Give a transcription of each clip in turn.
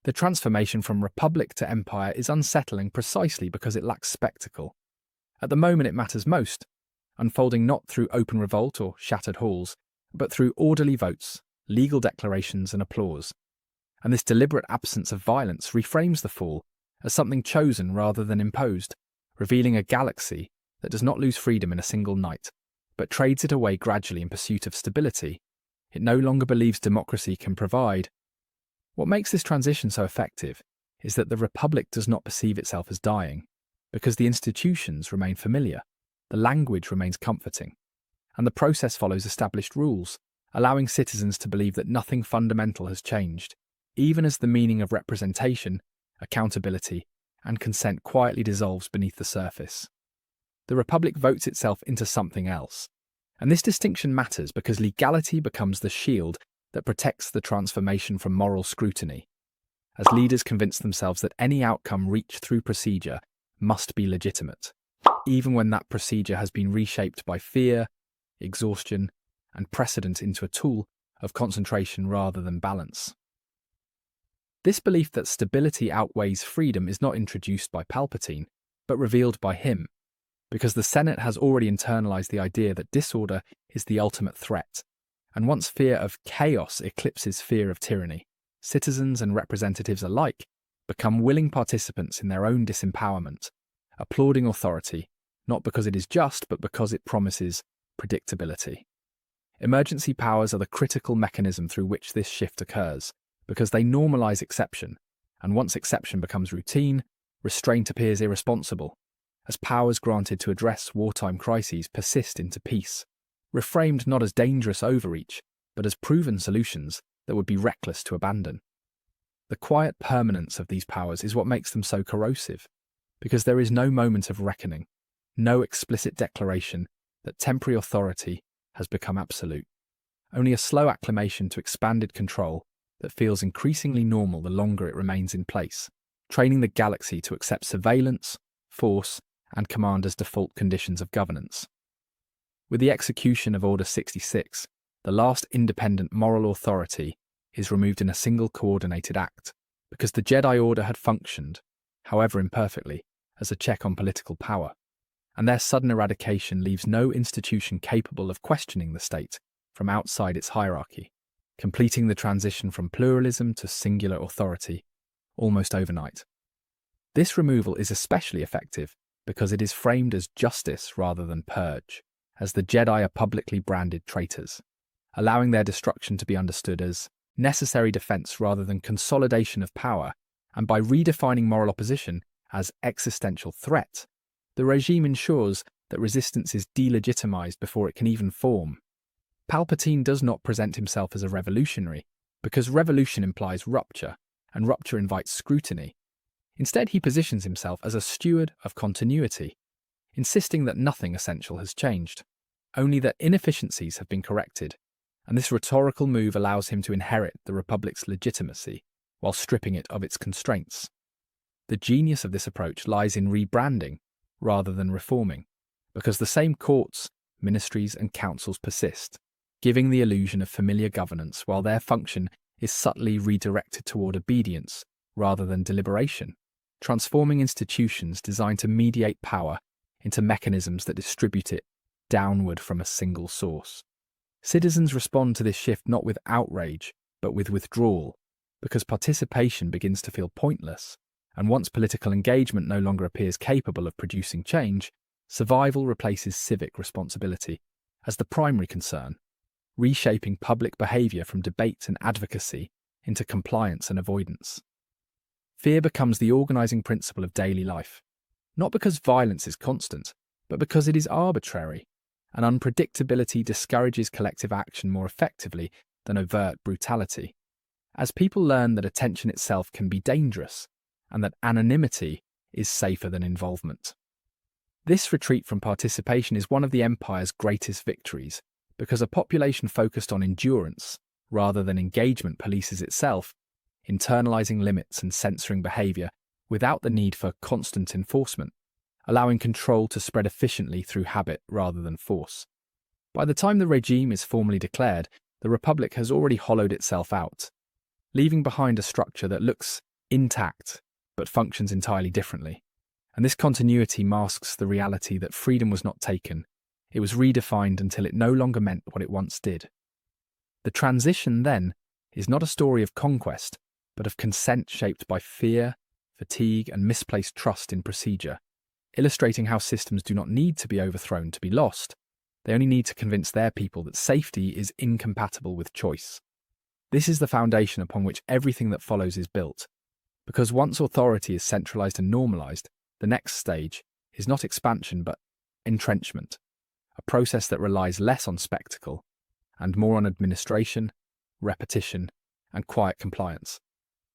The transformation from republic to empire is unsettling precisely because it lacks spectacle. At the moment it matters most, unfolding not through open revolt or shattered halls, but through orderly votes, legal declarations and applause. And this deliberate absence of violence reframes the fall as something chosen rather than imposed, revealing a galaxy that does not lose freedom in a single night, but trades it away gradually in pursuit of stability it no longer believes democracy can provide. What makes this transition so effective is that the republic does not perceive itself as dying, because the institutions remain familiar, the language remains comforting, and the process follows established rules, allowing citizens to believe that nothing fundamental has changed, even as the meaning of representation, accountability, and consent quietly dissolves beneath the surface. The republic votes itself into something else, and this distinction matters because legality becomes the shield that protects the transformation from moral scrutiny, as leaders convince themselves that any outcome reached through procedure must be legitimate, even when that procedure has been reshaped by fear, exhaustion, and precedent into a tool of concentration rather than balance. This belief that stability outweighs freedom is not introduced by Palpatine, but revealed by him, because the Senate has already internalized the idea that disorder is the ultimate threat, and once fear of chaos eclipses fear of tyranny, citizens and representatives alike become willing participants in their own disempowerment, applauding authority, not because it is just, but because it promises predictability. Emergency powers are the critical mechanism through which this shift occurs, because they normalize exception, and once exception becomes routine, restraint appears irresponsible, as powers granted to address wartime crises persist into peace, reframed not as dangerous overreach, but as proven solutions that would be reckless to abandon. The quiet permanence of these powers is what makes them so corrosive, because there is no moment of reckoning, no explicit declaration that temporary authority has become absolute, only a slow acclimation to expanded control that feels increasingly normal the longer it remains in place, training the galaxy to accept surveillance, force, and command as default conditions of governance. With the execution of Order 66, the last independent moral authority is removed in a single coordinated act, because the Jedi Order had functioned, however imperfectly, as a check on political power, and their sudden eradication leaves no institution capable of questioning the state from outside its hierarchy, completing the transition from pluralism to singular authority almost overnight. This removal is especially effective because it is framed as justice rather than purge, as the Jedi are publicly branded traitors, allowing their destruction to be understood as necessary defense rather than consolidation of power, and by redefining moral opposition as existential threat, the regime ensures that resistance is delegitimized before it can even form. Palpatine does not present himself as a revolutionary, because revolution implies rupture, and rupture invites scrutiny. Instead, he positions himself as a steward of continuity, insisting that nothing essential has changed, only that inefficiencies have been corrected, and this rhetorical move allows him to inherit the Republic's legitimacy while stripping it of its constraints. The genius of this approach lies in rebranding rather than reforming, because the same courts, ministries, and councils persist, giving the illusion of familiar governance while their function is subtly redirected toward obedience rather than deliberation, transforming institutions designed to mediate power into mechanisms that distribute it downward from a single source. Citizens respond to this shift not with outrage, but with withdrawal, because participation begins to feel pointless, and once political engagement no longer appears capable of producing change, survival replaces civic responsibility as the primary concern, reshaping public behaviour from debate and advocacy into compliance and avoidance. Fear becomes the organising principle of daily life, not because violence is constant, but because it is arbitrary, and unpredictability discourages collective action more effectively than overt brutality. As people learn that attention itself can be dangerous, and that anonymity is safer than involvement. This retreat from participation is one of the Empire's greatest victories, because a population focused on endurance rather than engagement polices itself, internalizing limits and censoring behavior without the need for constant enforcement, allowing control to spread efficiently through habit rather than force. By the time the regime is formally declared, the Republic has already hollowed itself out, leaving behind a structure that looks intact, but functions entirely differently. And this continuity masks the reality that freedom was not taken. It was redefined until it no longer meant what it once did. The transition, then, is not a story of conquest, but of consent shaped by fear, fatigue, and misplaced trust in procedure, illustrating how systems do not need to be overthrown to be lost. They only need to convince their people that safety is incompatible with choice. This is the foundation upon which everything that follows is built, because once authority is centralized and normalized, the next stage is not expansion but entrenchment, a process that relies less on spectacle and more on administration, repetition, and quiet compliance,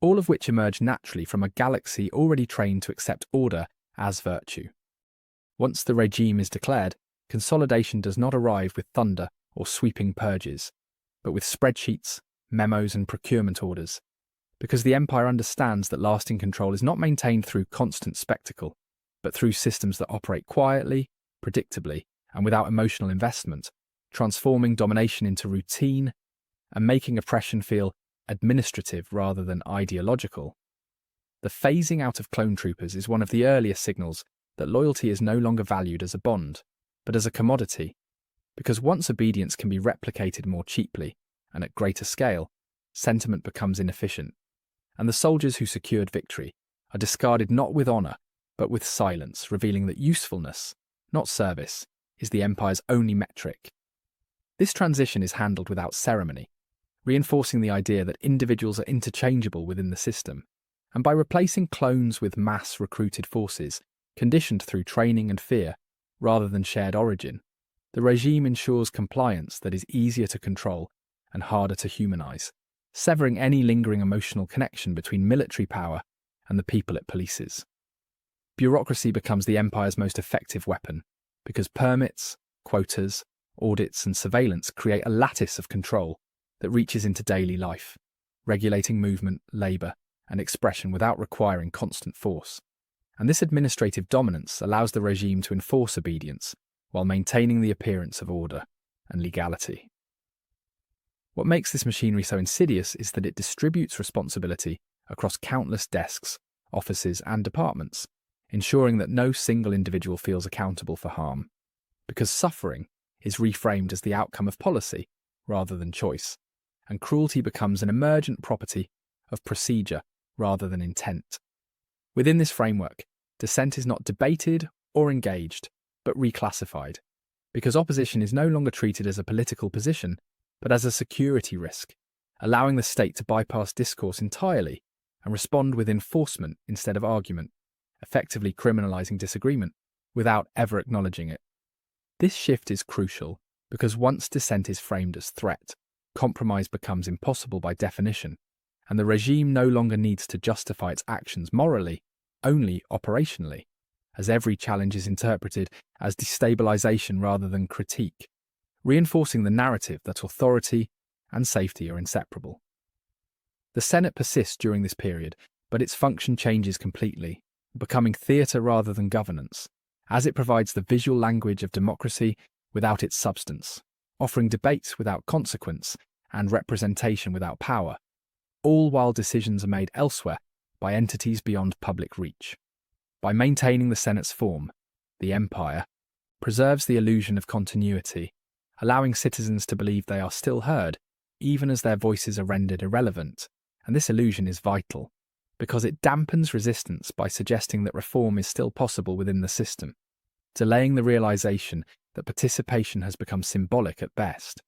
all of which emerge naturally from a galaxy already trained to accept order as virtue. Once the regime is declared, consolidation does not arrive with thunder or sweeping purges, but with spreadsheets, memos, and procurement orders, because the empire understands that lasting control is not maintained through constant spectacle, but through systems that operate quietly, predictably, and without emotional investment, transforming domination into routine and making oppression feel administrative rather than ideological. The phasing out of clone troopers is one of the earliest signals that loyalty is no longer valued as a bond, but as a commodity, because once obedience can be replicated more cheaply and at greater scale, sentiment becomes inefficient, and the soldiers who secured victory are discarded not with honour, but with silence, revealing that usefulness, not service, is the empire's only metric. This transition is handled without ceremony, reinforcing the idea that individuals are interchangeable within the system, and by replacing clones with mass-recruited forces, conditioned through training and fear, rather than shared origin, the regime ensures compliance that is easier to control and harder to humanize, severing any lingering emotional connection between military power and the people it polices. Bureaucracy becomes the empire's most effective weapon, because permits, quotas, audits, and surveillance create a lattice of control that reaches into daily life, regulating movement, labour, and expression without requiring constant force. And this administrative dominance allows the regime to enforce obedience while maintaining the appearance of order and legality. What makes this machinery so insidious is that it distributes responsibility across countless desks, offices, and departments, ensuring that no single individual feels accountable for harm, because suffering is reframed as the outcome of policy rather than choice, and cruelty becomes an emergent property of procedure rather than intent. Within this framework, dissent is not debated or engaged, but reclassified, because opposition is no longer treated as a political position, but as a security risk, allowing the state to bypass discourse entirely and respond with enforcement instead of argument, effectively criminalizing disagreement without ever acknowledging it. This shift is crucial because once dissent is framed as threat, compromise becomes impossible by definition, and the regime no longer needs to justify its actions morally, only operationally, as every challenge is interpreted as destabilization rather than critique, reinforcing the narrative that authority and safety are inseparable. The Senate persists during this period, but its function changes completely, becoming theatre rather than governance, as it provides the visual language of democracy without its substance, offering debates without consequence and representation without power, all while decisions are made elsewhere by entities beyond public reach. By maintaining the Senate's form, the empire preserves the illusion of continuity, allowing citizens to believe they are still heard, even as their voices are rendered irrelevant, and this illusion is vital, because it dampens resistance by suggesting that reform is still possible within the system, delaying the realization that participation has become symbolic at best.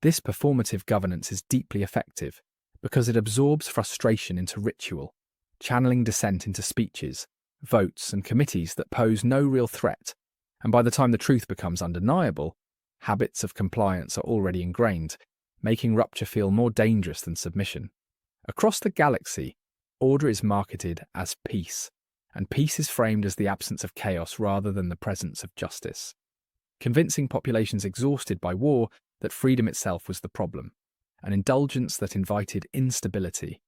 This performative governance is deeply effective because it absorbs frustration into ritual, channeling dissent into speeches, votes, and committees that pose no real threat, and by the time the truth becomes undeniable, habits of compliance are already ingrained, making rupture feel more dangerous than submission. Across the galaxy, order is marketed as peace, and peace is framed as the absence of chaos rather than the presence of justice, convincing populations exhausted by war that freedom itself was the problem, an indulgence that invited instability.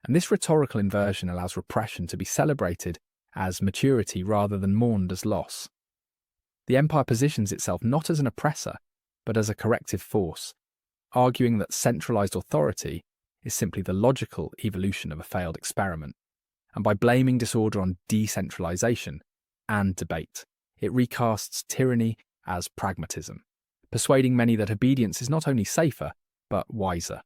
And this rhetorical inversion allows repression to be celebrated as maturity rather than mourned as loss. The empire positions itself not as an oppressor, but as a corrective force, arguing that centralized authority is simply the logical evolution of a failed experiment. And by blaming disorder on decentralization and debate, it recasts tyranny as pragmatism, persuading many that obedience is not only safer, but wiser.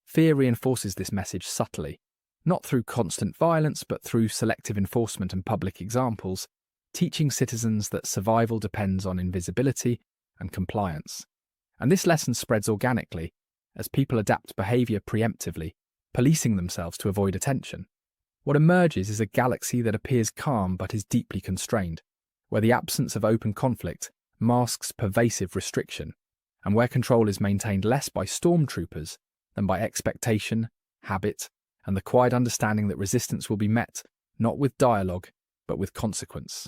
Fear reinforces this message subtly, not through constant violence, but through selective enforcement and public examples, teaching citizens that survival depends on invisibility and compliance. And this lesson spreads organically as people adapt behaviour preemptively, policing themselves to avoid attention. What emerges is a galaxy that appears calm but is deeply constrained, where the absence of open conflict masks pervasive restriction, and where control is maintained less by stormtroopers than by expectation, habit, and the quiet understanding that resistance will be met not with dialogue, but with consequence.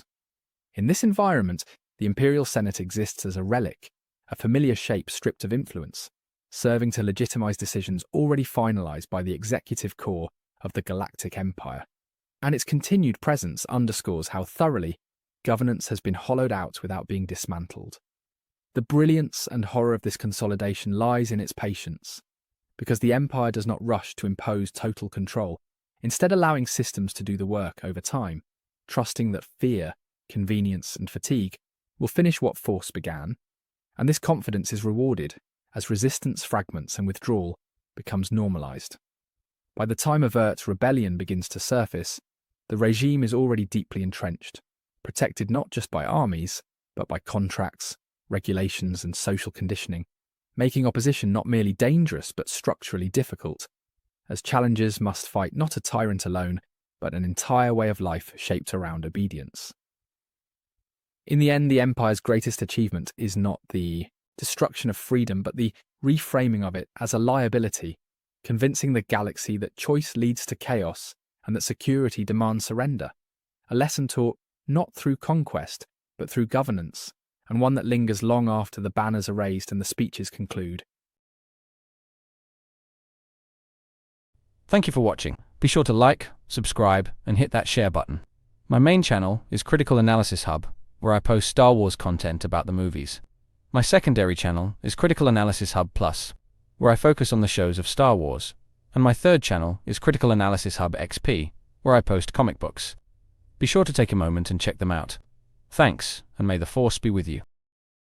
In this environment, the Imperial Senate exists as a relic, a familiar shape stripped of influence, serving to legitimize decisions already finalized by the executive core of the Galactic Empire. And its continued presence underscores how thoroughly governance has been hollowed out without being dismantled. The brilliance and horror of this consolidation lies in its patience, because the Empire does not rush to impose total control, instead allowing systems to do the work over time, trusting that fear, convenience, and fatigue will finish what force began, and this confidence is rewarded as resistance fragments and withdrawal becomes normalized. By the time overt rebellion begins to surface, the regime is already deeply entrenched, protected not just by armies, but by contracts, regulations, and social conditioning, making opposition not merely dangerous but structurally difficult, as challengers must fight not a tyrant alone, but an entire way of life shaped around obedience. In the end, the Empire's greatest achievement is not the destruction of freedom, but the reframing of it as a liability, convincing the galaxy that choice leads to chaos and that security demands surrender, a lesson taught not through conquest, but through governance, and one that lingers long after the banners are raised and the speeches conclude. Thank you for watching. Be sure to like, subscribe, and hit that share button. My main channel is Critical Analysis Hub, where I post Star Wars content about the movies. My secondary channel is Critical Analysis Hub Plus, where I focus on the shows of Star Wars. And my third channel is Critical Analysis Hub XP, where I post comic books. Be sure to take a moment and check them out. Thanks, and may the Force be with you.